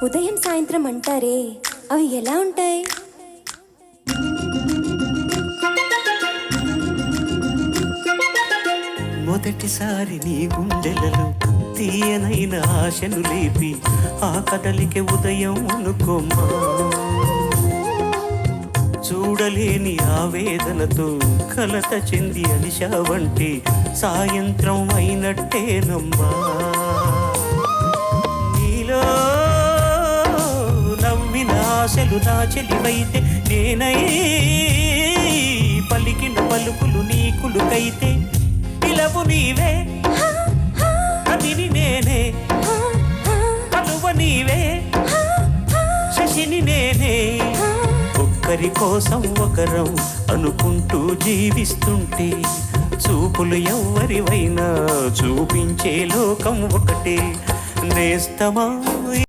ఉదయం సాయంత్రం అంటారే, అవి ఎలా ఉంటాయి? మొదటిసారి నీ గుండెలలో తీయనైన ఆశను లేపి ఆ కదలికే ఉదయం అనుకోమ్మా. చూడలేని ఆవేదనతో కలత చెంది అలిశావంటే సాయంత్రం అయినట్టేనమ్మా. నీలో నవ్విన ఆశలు నా చెలివైతే, నేనై పలికిన పలుకులు నీకులుకైతే, పిలవు నీవే కవిని నేనే, కలువ నీవే శశిని నేనే. ఒక్కరి కోసం ఒకరం అనుకుంటూ జీవిస్తుంటే, చూపులు ఎవ్వరివైనా చూపించే లోకం ఒకటే. నేస్తమా